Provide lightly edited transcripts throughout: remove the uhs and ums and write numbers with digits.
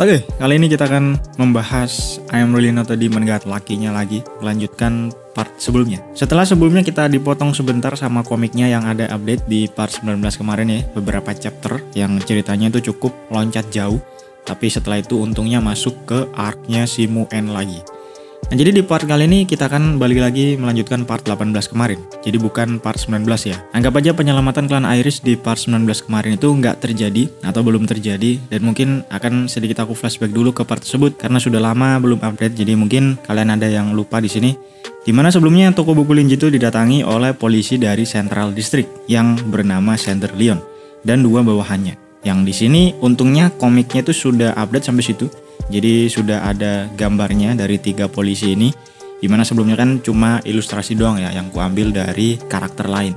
Oke, kali ini kita akan membahas I Am Really Not a Demon God lakinya lagi, melanjutkan part sebelumnya. Setelah sebelumnya kita dipotong sebentar sama komiknya yang ada update di part 19 kemarin ya, beberapa chapter yang ceritanya itu cukup loncat jauh, tapi setelah itu untungnya masuk ke arc-nya si Muen lagi. Nah, jadi di part kali ini kita akan balik lagi melanjutkan part 18 kemarin. Jadi bukan part 19 ya. Anggap aja penyelamatan klan Iris di part 19 kemarin itu nggak terjadi atau belum terjadi. Dan mungkin akan sedikit aku flashback dulu ke part tersebut karena sudah lama belum update. Jadi mungkin kalian ada yang lupa di sini. Dimana sebelumnya toko buku Linji itu didatangi oleh polisi dari Central District yang bernama Sander Leon dan dua bawahannya. Yang di sini untungnya komiknya itu sudah update sampai situ. Jadi sudah ada gambarnya dari 3 polisi ini, dimana sebelumnya kan cuma ilustrasi doang ya yang kuambil dari karakter lain.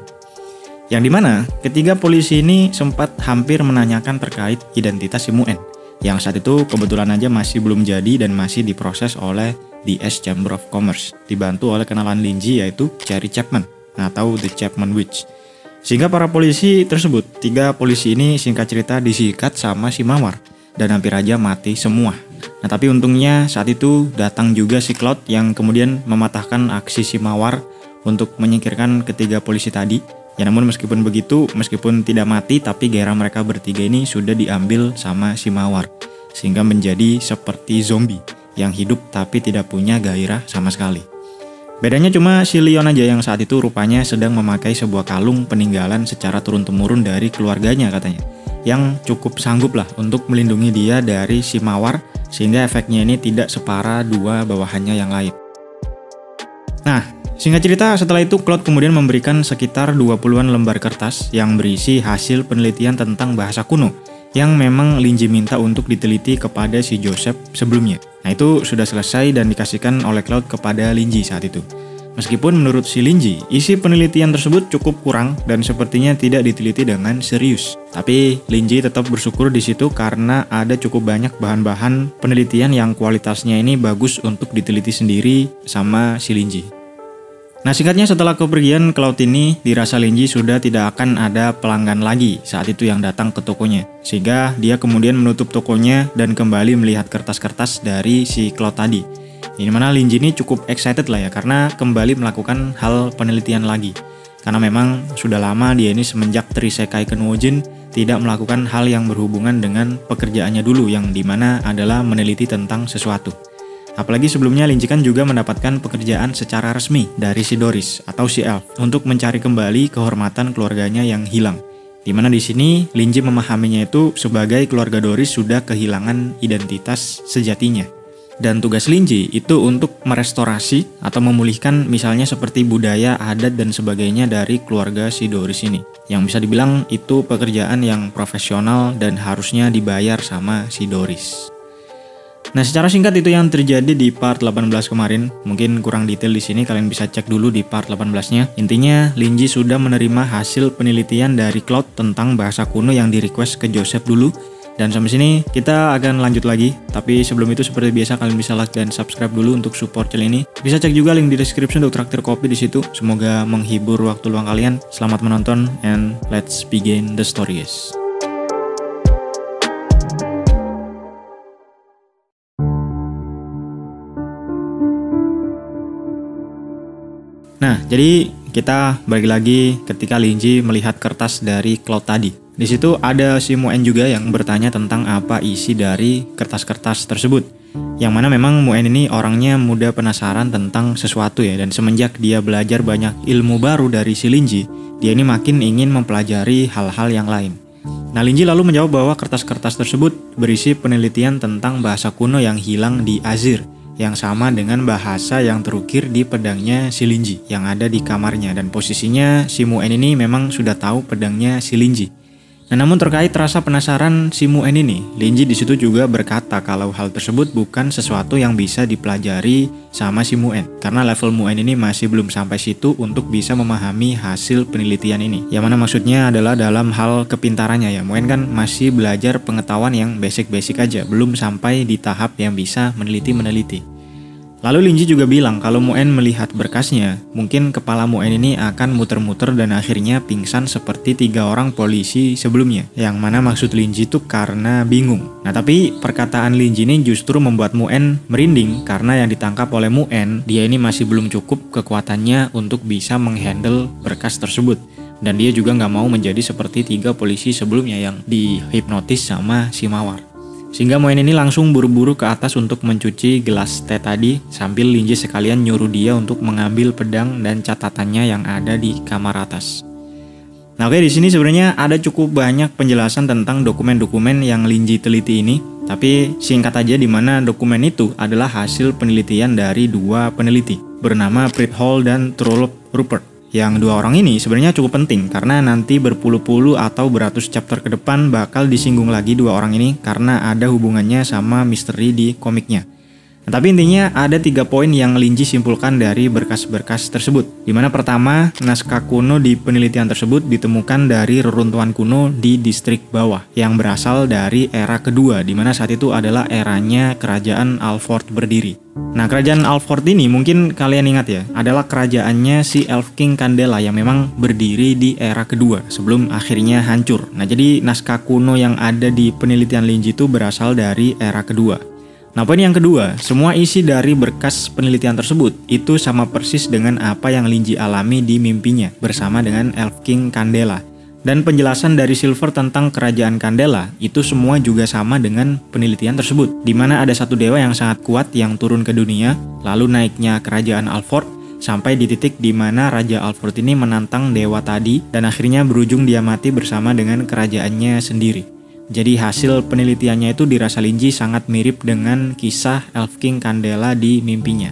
Yang dimana ketiga polisi ini sempat hampir menanyakan terkait identitas si Muen, yang saat itu kebetulan aja masih belum jadi dan masih diproses oleh DS Chamber of Commerce, dibantu oleh kenalan Linji yaitu Cherry Chapman atau The Chapman Witch. Sehingga para polisi tersebut, 3 polisi ini singkat cerita disikat sama si Mawar dan hampir aja mati semua. Nah tapi untungnya saat itu datang juga si Cloud yang kemudian mematahkan aksi si Mawar untuk menyingkirkan ketiga polisi tadi. Ya namun meskipun begitu, meskipun tidak mati tapi gairah mereka bertiga ini sudah diambil sama si Mawar. Sehingga menjadi seperti zombie yang hidup tapi tidak punya gairah sama sekali. Bedanya cuma si Leon aja yang saat itu rupanya sedang memakai sebuah kalung peninggalan secara turun-temurun dari keluarganya katanya. Yang cukup sanggup lah untuk melindungi dia dari si Mawar sehingga efeknya ini tidak separah 2 bawahannya yang lain. Nah, singkat cerita setelah itu Cloud kemudian memberikan sekitar 20-an lembar kertas yang berisi hasil penelitian tentang bahasa kuno yang memang Linji minta untuk diteliti kepada si Joseph sebelumnya. Nah itu sudah selesai dan dikasihkan oleh Cloud kepada Linji saat itu. Meskipun menurut si Linji, isi penelitian tersebut cukup kurang dan sepertinya tidak diteliti dengan serius. Tapi Linji tetap bersyukur di situ karena ada cukup banyak bahan-bahan penelitian yang kualitasnya ini bagus untuk diteliti sendiri sama si Linji. Nah singkatnya setelah kepergian Cloud ini, dirasa Linji sudah tidak akan ada pelanggan lagi saat itu yang datang ke tokonya. Sehingga dia kemudian menutup tokonya dan kembali melihat kertas-kertas dari si Cloud tadi. Ini mana Linji ini cukup excited lah ya karena kembali melakukan hal penelitian lagi. Karena memang sudah lama dia ini semenjak terisekai Kenwojin tidak melakukan hal yang berhubungan dengan pekerjaannya dulu yang dimana adalah meneliti tentang sesuatu. Apalagi sebelumnya Linji kan juga mendapatkan pekerjaan secara resmi dari si Doris atau si Elf untuk mencari kembali kehormatan keluarganya yang hilang. Dimana di sini Linji memahaminya itu sebagai keluarga Doris sudah kehilangan identitas sejatinya. Dan tugas Linji itu untuk merestorasi atau memulihkan misalnya seperti budaya, adat dan sebagainya dari keluarga si Doris ini. Yang bisa dibilang itu pekerjaan yang profesional dan harusnya dibayar sama si Doris. Nah secara singkat itu yang terjadi di part 18 kemarin. Mungkin kurang detail di sini, kalian bisa cek dulu di part 18-nya. Intinya Linji sudah menerima hasil penelitian dari Cloud tentang bahasa kuno yang di-request ke Joseph dulu. Dan sampai sini kita akan lanjut lagi. Tapi sebelum itu seperti biasa kalian bisa like dan subscribe dulu untuk support channel ini. Bisa cek juga link di description untuk traktir kopi di situ. Semoga menghibur waktu luang kalian. Selamat menonton and let's begin the story guys. Nah, jadi kita balik lagi ketika Linji melihat kertas dari Cloud tadi. Di situ ada si Muen juga yang bertanya tentang apa isi dari kertas-kertas tersebut. Yang mana memang Muen ini orangnya mudah penasaran tentang sesuatu ya. Dan semenjak dia belajar banyak ilmu baru dari si Linji, dia ini makin ingin mempelajari hal-hal yang lain. Nah Linji lalu menjawab bahwa kertas-kertas tersebut berisi penelitian tentang bahasa kuno yang hilang di Azir, yang sama dengan bahasa yang terukir di pedangnya si Linji yang ada di kamarnya. Dan posisinya si Muen ini memang sudah tahu pedangnya si Linji. Nah, namun terkait rasa penasaran si Muen ini, Linji di situ juga berkata kalau hal tersebut bukan sesuatu yang bisa dipelajari sama si Muen, karena level Muen ini masih belum sampai situ untuk bisa memahami hasil penelitian ini. Yang mana maksudnya adalah dalam hal kepintarannya ya. Muen kan masih belajar pengetahuan yang basic-basic aja, belum sampai di tahap yang bisa meneliti. Lalu Linji juga bilang kalau Muen melihat berkasnya, mungkin kepala Muen ini akan muter-muter dan akhirnya pingsan seperti 3 orang polisi sebelumnya. Yang mana maksud Linji itu karena bingung. Nah tapi perkataan Linji ini justru membuat Muen merinding karena yang ditangkap oleh Muen, dia ini masih belum cukup kekuatannya untuk bisa menghandle berkas tersebut. Dan dia juga nggak mau menjadi seperti 3 polisi sebelumnya yang dihipnotis sama si Mawar. Sehingga Muen ini langsung buru-buru ke atas untuk mencuci gelas teh tadi sambil Linji sekalian nyuruh dia untuk mengambil pedang dan catatannya yang ada di kamar atas. Nah oke, di sini sebenarnya ada cukup banyak penjelasan tentang dokumen-dokumen yang Linji teliti ini. Tapi singkat aja di mana dokumen itu adalah hasil penelitian dari 2 peneliti bernama Fred Hall dan Trollope Rupert. Yang 2 orang ini sebenarnya cukup penting karena nanti berpuluh-puluh atau beratus chapter ke depan bakal disinggung lagi 2 orang ini karena ada hubungannya sama misteri di komiknya. Nah, tapi intinya ada 3 poin yang Linji simpulkan dari berkas-berkas tersebut. Dimana pertama, naskah kuno di penelitian tersebut ditemukan dari reruntuhan kuno di distrik bawah yang berasal dari era kedua, dimana saat itu adalah eranya kerajaan Alford berdiri. Nah, kerajaan Alford ini mungkin kalian ingat ya, adalah kerajaannya si Elf King Candela yang memang berdiri di era kedua sebelum akhirnya hancur. Nah, jadi naskah kuno yang ada di penelitian Linji itu berasal dari era kedua. Nah, poin yang kedua, semua isi dari berkas penelitian tersebut itu sama persis dengan apa yang Linji alami di mimpinya bersama dengan Elf King Candela. Dan penjelasan dari Silver tentang kerajaan Candela itu semua juga sama dengan penelitian tersebut, di mana ada satu dewa yang sangat kuat yang turun ke dunia, lalu naiknya kerajaan Alford sampai di titik di mana Raja Alford ini menantang dewa tadi dan akhirnya berujung dia mati bersama dengan kerajaannya sendiri. Jadi hasil penelitiannya itu dirasa Linji sangat mirip dengan kisah Elf King Candela di mimpinya.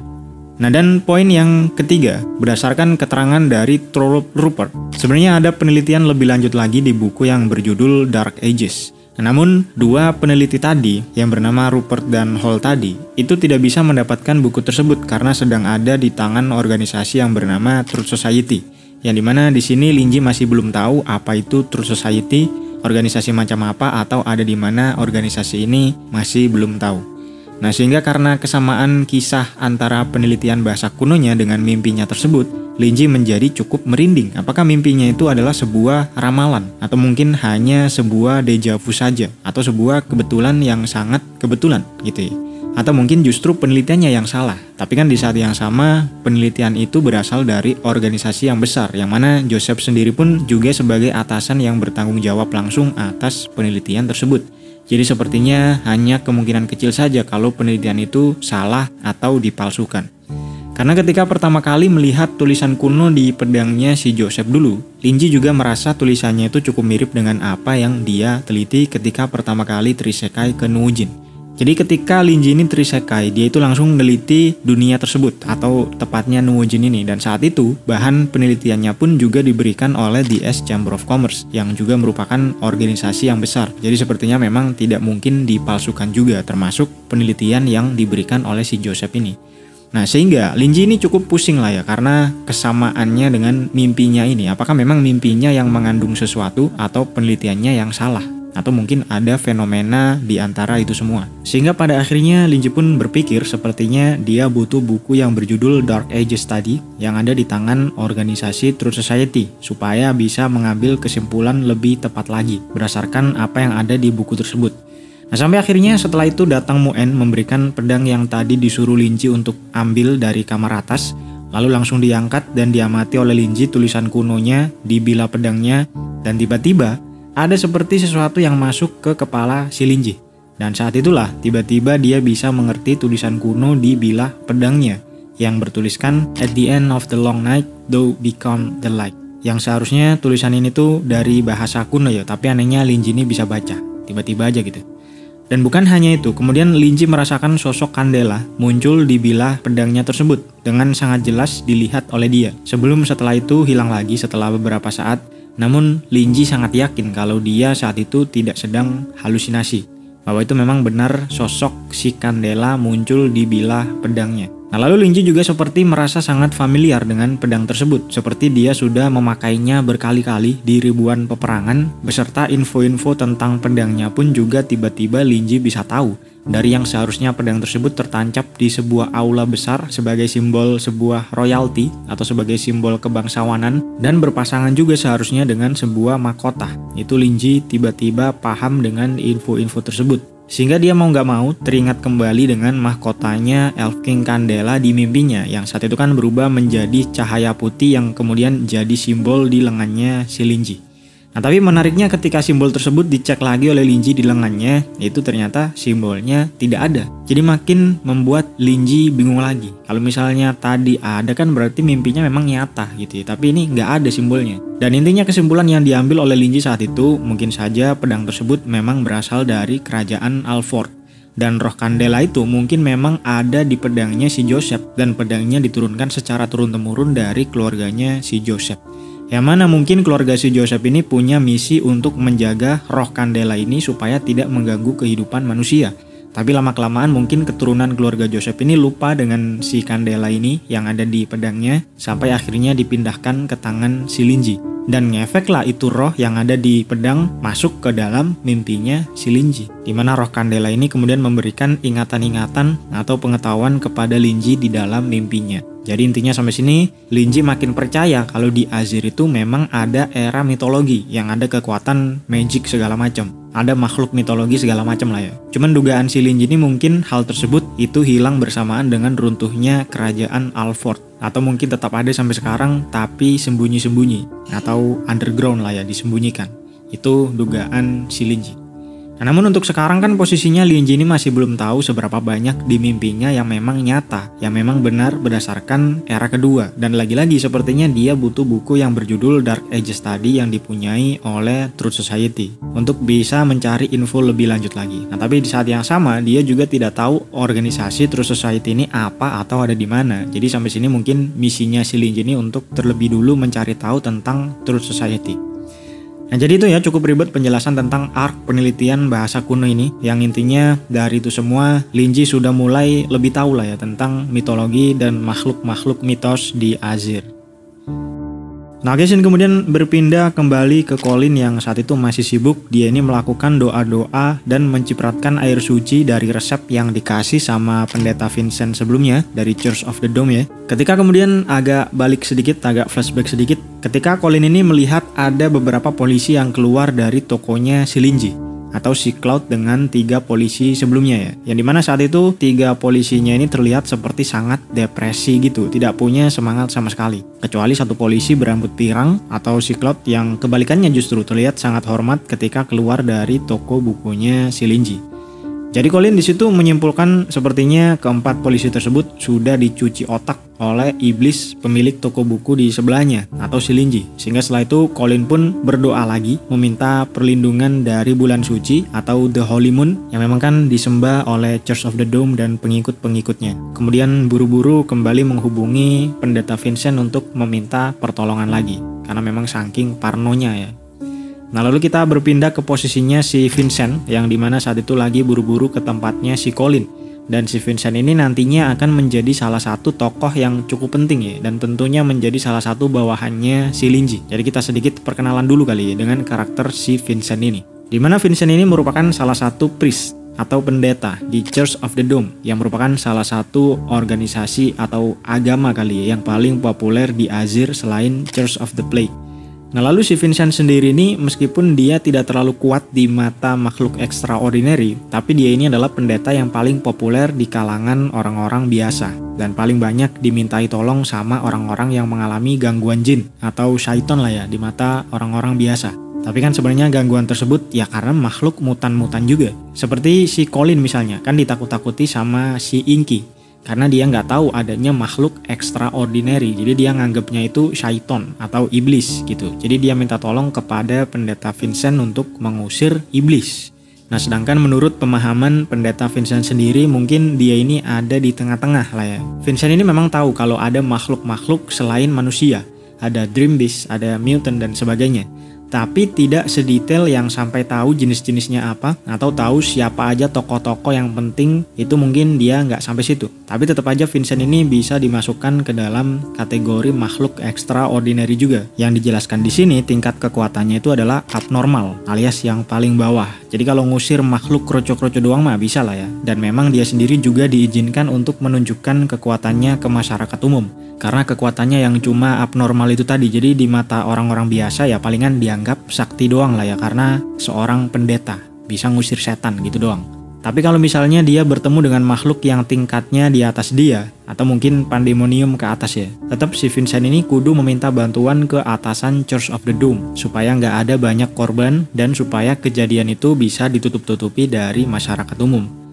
Nah dan poin yang ketiga, berdasarkan keterangan dari Trollope Rupert, sebenarnya ada penelitian lebih lanjut lagi di buku yang berjudul Dark Ages. Namun 2 peneliti tadi yang bernama Rupert dan Hall tadi itu tidak bisa mendapatkan buku tersebut karena sedang ada di tangan organisasi yang bernama Truth Society. Yang dimana di sini Linji masih belum tahu apa itu Truth Society, organisasi macam apa atau ada di mana organisasi ini masih belum tahu. Nah sehingga karena kesamaan kisah antara penelitian bahasa kunonya dengan mimpinya tersebut, Linji menjadi cukup merinding. Apakah mimpinya itu adalah sebuah ramalan atau mungkin hanya sebuah deja vu saja atau sebuah kebetulan yang sangat kebetulan gitu ya. Atau mungkin justru penelitiannya yang salah. Tapi kan di saat yang sama penelitian itu berasal dari organisasi yang besar, yang mana Joseph sendiri pun juga sebagai atasan yang bertanggung jawab langsung atas penelitian tersebut. Jadi sepertinya hanya kemungkinan kecil saja kalau penelitian itu salah atau dipalsukan. Karena ketika pertama kali melihat tulisan kuno di pedangnya si Joseph dulu, Linji juga merasa tulisannya itu cukup mirip dengan apa yang dia teliti ketika pertama kali terisekai ke Nuujin. Jadi ketika Linji ini terisekai, dia itu langsung meneliti dunia tersebut atau tepatnya Nuujin ini, dan saat itu bahan penelitiannya pun juga diberikan oleh DS Chamber of Commerce yang juga merupakan organisasi yang besar. Jadi sepertinya memang tidak mungkin dipalsukan juga, termasuk penelitian yang diberikan oleh si Joseph ini. Nah sehingga Linji ini cukup pusing lah ya karena kesamaannya dengan mimpinya ini. Apakah memang mimpinya yang mengandung sesuatu atau penelitiannya yang salah? Atau mungkin ada fenomena di antara itu semua. Sehingga pada akhirnya Linji pun berpikir sepertinya dia butuh buku yang berjudul Dark Ages tadi yang ada di tangan organisasi Truth Society supaya bisa mengambil kesimpulan lebih tepat lagi berdasarkan apa yang ada di buku tersebut. Nah sampai akhirnya setelah itu datang Muen memberikan pedang yang tadi disuruh Linji untuk ambil dari kamar atas, lalu langsung diangkat dan diamati oleh Linji tulisan kunonya di bilah pedangnya, dan tiba-tiba ada seperti sesuatu yang masuk ke kepala si Linji. Dan saat itulah tiba-tiba dia bisa mengerti tulisan kuno di bilah pedangnya yang bertuliskan At the end of the long night thou become the light. Yang seharusnya tulisan ini tuh dari bahasa kuno ya, tapi anehnya Linji ini bisa baca tiba-tiba aja gitu. Dan bukan hanya itu, kemudian Linji merasakan sosok Candela muncul di bilah pedangnya tersebut dengan sangat jelas dilihat oleh dia. Sebelum setelah itu hilang lagi setelah beberapa saat. Namun Linji sangat yakin kalau dia saat itu tidak sedang halusinasi, bahwa itu memang benar sosok si Candela muncul di bilah pedangnya. Nah lalu Linji juga seperti merasa sangat familiar dengan pedang tersebut, seperti dia sudah memakainya berkali-kali di ribuan peperangan, beserta info-info tentang pedangnya pun juga tiba-tiba Linji bisa tahu dari yang seharusnya pedang tersebut tertancap di sebuah aula besar sebagai simbol sebuah royalty atau sebagai simbol kebangsawanan dan berpasangan juga seharusnya dengan sebuah mahkota. Itu Lin Ji tiba-tiba paham dengan info-info tersebut. Sehingga dia mau gak mau teringat kembali dengan mahkotanya Elf King Candela di mimpinya yang saat itu kan berubah menjadi cahaya putih yang kemudian jadi simbol di lengannya si Lin Ji. Nah tapi menariknya ketika simbol tersebut dicek lagi oleh Lin Ji di lengannya, itu ternyata simbolnya tidak ada. Jadi makin membuat Lin Ji bingung lagi. Kalau misalnya tadi ada kan berarti mimpinya memang nyata gitu ya, tapi ini nggak ada simbolnya. Dan intinya kesimpulan yang diambil oleh Lin Ji saat itu, mungkin saja pedang tersebut memang berasal dari kerajaan Alford. Dan roh Candela itu mungkin memang ada di pedangnya si Joseph, dan pedangnya diturunkan secara turun-temurun dari keluarganya si Joseph. Yang mana mungkin keluarga si Joseph ini punya misi untuk menjaga roh Candela ini supaya tidak mengganggu kehidupan manusia. Tapi lama-kelamaan mungkin keturunan keluarga Joseph ini lupa dengan si Candela ini yang ada di pedangnya sampai akhirnya dipindahkan ke tangan si Lin Ji. Dan ngefeklah itu roh yang ada di pedang masuk ke dalam mimpinya si Lin Ji. Dimana roh Candela ini kemudian memberikan ingatan-ingatan atau pengetahuan kepada Lin Ji di dalam mimpinya. Jadi intinya sampai sini Lin Ji makin percaya kalau di Azir itu memang ada era mitologi yang ada kekuatan magic segala macam. Ada makhluk mitologi segala macam lah ya. Cuman dugaan si Lin Ji ini mungkin hal tersebut itu hilang bersamaan dengan runtuhnya kerajaan Alford. Atau mungkin tetap ada sampai sekarang tapi sembunyi-sembunyi atau underground lah ya, disembunyikan. Itu dugaan si Lin Ji. Nah, namun untuk sekarang kan posisinya Lin Ji ini masih belum tahu seberapa banyak di mimpinya yang memang nyata, yang memang benar berdasarkan era kedua. Dan lagi-lagi sepertinya dia butuh buku yang berjudul Dark Ages tadi yang dipunyai oleh Truth Society untuk bisa mencari info lebih lanjut lagi. Nah tapi di saat yang sama dia juga tidak tahu organisasi Truth Society ini apa atau ada di mana. Jadi sampai sini mungkin misinya si Lin Ji ini untuk terlebih dulu mencari tahu tentang Truth Society. Nah jadi itu ya cukup ribet penjelasan tentang arc penelitian bahasa kuno ini, yang intinya dari itu semua Lin Ji sudah mulai lebih tahu lah ya tentang mitologi dan makhluk-makhluk mitos di Azir. Nah guys, ini kemudian berpindah kembali ke Colin yang saat itu masih sibuk. Dia ini melakukan doa-doa dan mencipratkan air suci dari resep yang dikasih sama pendeta Vincent sebelumnya dari Church of the Dome ya. Ketika kemudian agak balik sedikit, agak flashback sedikit, ketika Colin ini melihat ada beberapa polisi yang keluar dari tokonya si Lin Ji atau si Cloud dengan 3 polisi sebelumnya ya. Yang dimana saat itu 3 polisinya ini terlihat seperti sangat depresi gitu, tidak punya semangat sama sekali. Kecuali 1 polisi berambut pirang atau si Cloud yang kebalikannya justru terlihat sangat hormat ketika keluar dari toko bukunya si Lin Ji. Jadi Colin di situ menyimpulkan sepertinya keempat polisi tersebut sudah dicuci otak oleh iblis pemilik toko buku di sebelahnya atau si Lin Ji. Sehingga setelah itu Colin pun berdoa lagi meminta perlindungan dari bulan suci atau The Holy Moon yang memang kan disembah oleh Church of the Dome dan pengikut-pengikutnya. Kemudian buru-buru kembali menghubungi pendeta Vincent untuk meminta pertolongan lagi karena memang saking parnonya ya. Nah lalu kita berpindah ke posisinya si Vincent yang dimana saat itu lagi buru-buru ke tempatnya si Colin. Dan si Vincent ini nantinya akan menjadi salah satu tokoh yang cukup penting ya, dan tentunya menjadi salah satu bawahannya si Lin Ji. Jadi kita sedikit perkenalan dulu kali ya dengan karakter si Vincent ini. Dimana Vincent ini merupakan salah satu priest atau pendeta di Church of the Dome yang merupakan salah satu organisasi atau agama kali ya yang paling populer di Azir selain Church of the Plague. Nah lalu si Vincent sendiri ini meskipun dia tidak terlalu kuat di mata makhluk extraordinary, tapi dia ini adalah pendeta yang paling populer di kalangan orang-orang biasa dan paling banyak dimintai tolong sama orang-orang yang mengalami gangguan jin atau syaiton lah ya di mata orang-orang biasa. Tapi kan sebenarnya gangguan tersebut ya karena makhluk mutan-mutan juga. Seperti si Colin misalnya kan ditakut-takuti sama si Inky. Karena dia nggak tahu adanya makhluk extraordinary, jadi dia nganggapnya itu syaiton atau iblis gitu. Jadi dia minta tolong kepada pendeta Vincent untuk mengusir iblis. Nah sedangkan menurut pemahaman pendeta Vincent sendiri mungkin dia ini ada di tengah-tengah lah ya. Vincent ini memang tahu kalau ada makhluk-makhluk selain manusia. Ada dream beast, ada mutant dan sebagainya. tapi tidak sedetail yang sampai tahu jenis-jenisnya apa atau tahu siapa aja tokoh-tokoh yang penting. Itu mungkin dia nggak sampai situ. Tapi tetap aja Vincent ini bisa dimasukkan ke dalam kategori makhluk extraordinary juga. Yang dijelaskan di sini tingkat kekuatannya itu adalah abnormal alias yang paling bawah. Jadi kalau ngusir makhluk kroco-kroco doang mah bisa lah ya. Dan memang dia sendiri juga diizinkan untuk menunjukkan kekuatannya ke masyarakat umum. Karena kekuatannya yang cuma abnormal itu tadi, jadi di mata orang-orang biasa ya palingan dianggap sakti doang lah ya, karena seorang pendeta bisa ngusir setan gitu doang. Tapi kalau misalnya dia bertemu dengan makhluk yang tingkatnya di atas dia, atau mungkin pandemonium ke atas ya, tetap si Vincent ini kudu meminta bantuan ke atasan Church of the Dome supaya nggak ada banyak korban dan supaya kejadian itu bisa ditutup-tutupi dari masyarakat umum.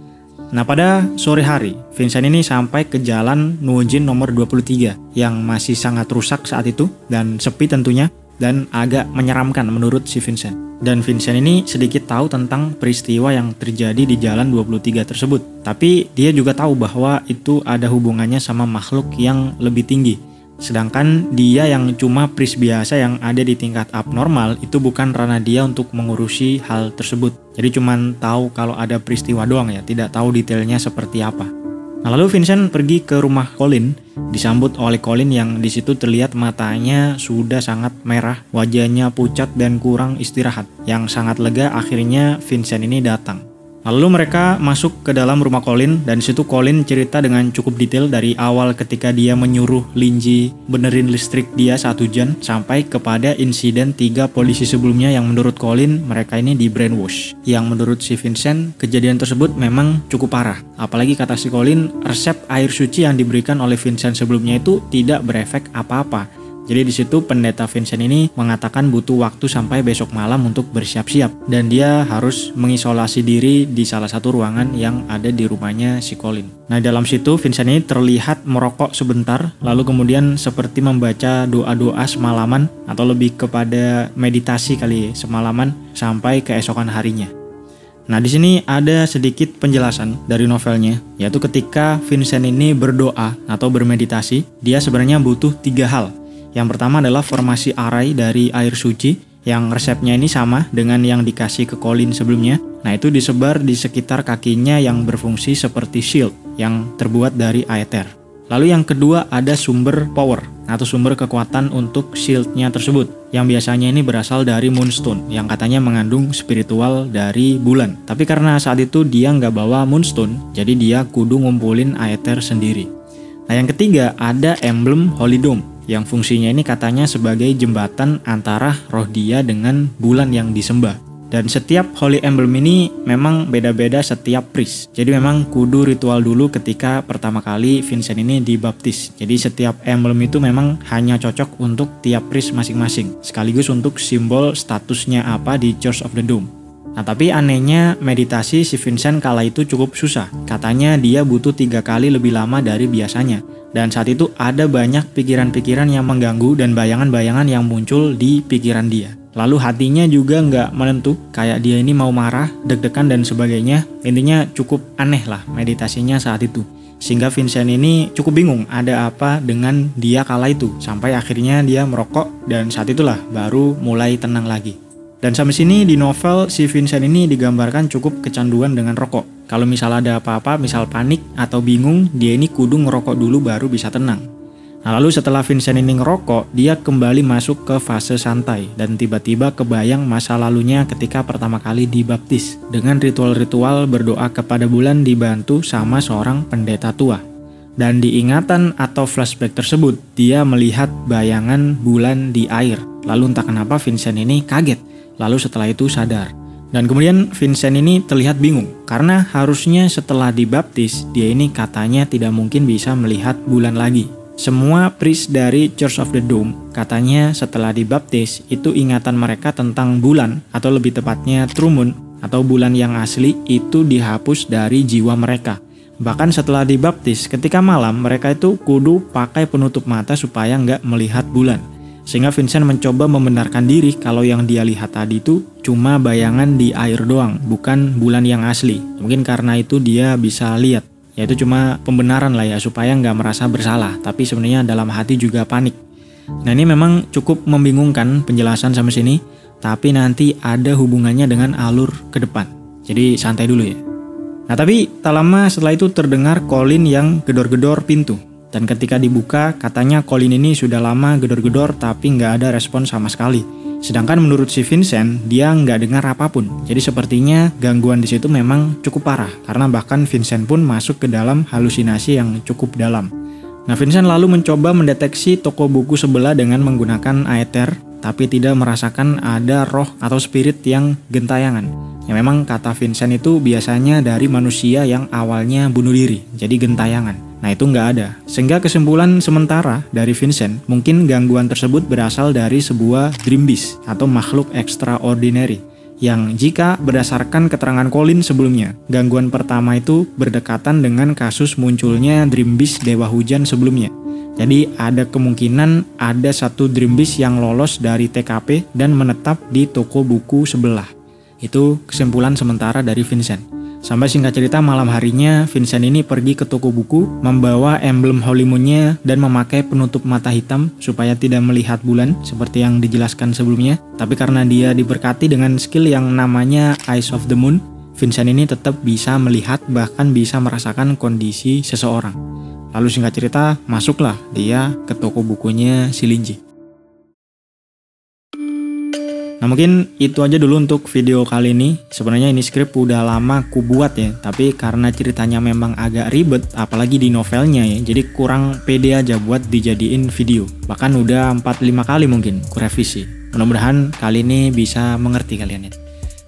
Nah pada sore hari, Vincent ini sampai ke jalan Nuojin nomor 23 yang masih sangat rusak saat itu dan sepi tentunya dan agak menyeramkan menurut si Vincent. Dan Vincent ini sedikit tahu tentang peristiwa yang terjadi di jalan 23 tersebut. Tapi dia juga tahu bahwa itu ada hubungannya sama makhluk yang lebih tinggi. Sedangkan dia yang cuma priest biasa yang ada di tingkat abnormal itu bukan ranah dia untuk mengurusi hal tersebut. Jadi cuman tahu kalau ada peristiwa doang ya, tidak tahu detailnya seperti apa. Nah lalu Vincent pergi ke rumah Colin, disambut oleh Colin yang di situ terlihat matanya sudah sangat merah, wajahnya pucat dan kurang istirahat. Yang sangat lega akhirnya Vincent ini datang. Lalu mereka masuk ke dalam rumah Colin dan disitu Colin cerita dengan cukup detail dari awal ketika dia menyuruh Linji benerin listrik dia saat hujan sampai kepada insiden 3 polisi sebelumnya yang menurut Colin mereka ini di brainwash. Yang menurut si Vincent kejadian tersebut memang cukup parah. Apalagi kata si Colin resep air suci yang diberikan oleh Vincent sebelumnya itu tidak berefek apa-apa. Jadi di situ pendeta Vincent ini mengatakan butuh waktu sampai besok malam untuk bersiap-siap dan dia harus mengisolasi diri di salah satu ruangan yang ada di rumahnya si Colin. Nah dalam situ Vincent ini terlihat merokok sebentar lalu kemudian seperti membaca doa-doa semalaman atau lebih kepada meditasi kali semalaman sampai keesokan harinya. Nah di sini ada sedikit penjelasan dari novelnya, yaitu ketika Vincent ini berdoa atau bermeditasi, dia sebenarnya butuh 3 hal. Yang pertama adalah formasi arai dari air suci yang resepnya ini sama dengan yang dikasih ke Colin sebelumnya. Nah itu disebar di sekitar kakinya yang berfungsi seperti shield yang terbuat dari aether. Lalu yang kedua ada sumber power atau sumber kekuatan untuk shieldnya tersebut yang biasanya ini berasal dari moonstone yang katanya mengandung spiritual dari bulan. Tapi karena saat itu dia nggak bawa moonstone jadi dia kudu ngumpulin aether sendiri. Nah yang ketiga ada emblem Holy Dome yang fungsinya ini katanya sebagai jembatan antara roh dia dengan bulan yang disembah. Dan setiap Holy Emblem ini memang beda-beda setiap priest. Jadi memang kudu ritual dulu ketika pertama kali Vincent ini dibaptis. Jadi setiap emblem itu memang hanya cocok untuk tiap priest masing-masing. Sekaligus untuk simbol statusnya apa di Church of the Dome. Nah tapi anehnya meditasi si Vincent kala itu cukup susah. Katanya dia butuh 3 kali lebih lama dari biasanya. Dan saat itu ada banyak pikiran-pikiran yang mengganggu dan bayangan-bayangan yang muncul di pikiran dia. Lalu hatinya juga nggak menentu, kayak dia ini mau marah, deg-degan dan sebagainya. Intinya cukup aneh lah meditasinya saat itu. Sehingga Vincent ini cukup bingung ada apa dengan dia kala itu. Sampai akhirnya dia merokok dan saat itulah baru mulai tenang lagi. Dan sampai sini di novel si Vincent ini digambarkan cukup kecanduan dengan rokok. Kalau misal ada apa-apa, misal panik atau bingung, dia ini kudu ngerokok dulu baru bisa tenang. Nah lalu setelah Vincent ini ngerokok, dia kembali masuk ke fase santai dan tiba-tiba kebayang masa lalunya ketika pertama kali dibaptis. Dengan ritual-ritual berdoa kepada bulan dibantu sama seorang pendeta tua. Dan di ingatan atau flashback tersebut, dia melihat bayangan bulan di air. Lalu entah kenapa Vincent ini kaget. Lalu setelah itu sadar. Dan kemudian Vincent ini terlihat bingung. Karena harusnya setelah dibaptis, dia ini katanya tidak mungkin bisa melihat bulan lagi. Semua priest dari Church of the Dome katanya setelah dibaptis, itu ingatan mereka tentang bulan, atau lebih tepatnya true moon, atau bulan yang asli, itu dihapus dari jiwa mereka. Bahkan setelah dibaptis, ketika malam, mereka itu kudu pakai penutup mata supaya nggak melihat bulan. Sehingga Vincent mencoba membenarkan diri kalau yang dia lihat tadi itu cuma bayangan di air doang, bukan bulan yang asli. Mungkin karena itu dia bisa lihat. Ya itu cuma pembenaran lah ya, supaya nggak merasa bersalah. Tapi sebenarnya dalam hati juga panik. Nah ini memang cukup membingungkan penjelasan sampai sini. tapi nanti ada hubungannya dengan alur ke depan. Jadi santai dulu ya. Nah tapi tak lama setelah itu terdengar Colin yang gedor-gedor pintu. Dan ketika dibuka, katanya Colin ini sudah lama gedor-gedor tapi nggak ada respon sama sekali. Sedangkan menurut si Vincent, dia nggak dengar apapun. Jadi sepertinya gangguan di situ memang cukup parah, karena bahkan Vincent pun masuk ke dalam halusinasi yang cukup dalam. Nah Vincent lalu mencoba mendeteksi toko buku sebelah dengan menggunakan aether, tapi tidak merasakan ada roh atau spirit yang gentayangan. Ya memang kata Vincent itu biasanya dari manusia yang awalnya bunuh diri, jadi gentayangan. Nah itu nggak ada. Sehingga kesimpulan sementara dari Vincent, mungkin gangguan tersebut berasal dari sebuah dream beast atau makhluk extraordinary. Yang jika berdasarkan keterangan Colin sebelumnya, gangguan pertama itu berdekatan dengan kasus munculnya dream beast Dewa Hujan sebelumnya. Jadi ada kemungkinan ada satu dream beast yang lolos dari TKP dan menetap di toko buku sebelah. Itu kesimpulan sementara dari Vincent. Sampai singkat cerita malam harinya Vincent ini pergi ke toko buku, membawa emblem Holy Moon-nya dan memakai penutup mata hitam supaya tidak melihat bulan seperti yang dijelaskan sebelumnya. Tapi karena dia diberkati dengan skill yang namanya Eyes of the Moon, Vincent ini tetap bisa melihat bahkan bisa merasakan kondisi seseorang. Lalu singkat cerita masuklah dia ke toko bukunya si Linji. Nah mungkin itu aja dulu untuk video kali ini. Sebenarnya ini skrip udah lama ku buat ya, tapi karena ceritanya memang agak ribet, apalagi di novelnya ya, jadi kurang pede aja buat dijadiin video. Bahkan udah 4-5 kali mungkin ku revisi. Mudah-mudahan kali ini bisa mengerti kalian ya.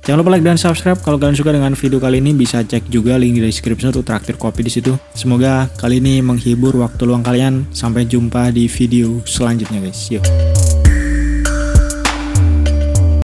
Jangan lupa like dan subscribe. Kalau kalian suka dengan video kali ini, bisa cek juga link di deskripsi untuk traktir kopi di situ. Semoga kali ini menghibur waktu luang kalian. Sampai jumpa di video selanjutnya guys. Yuk.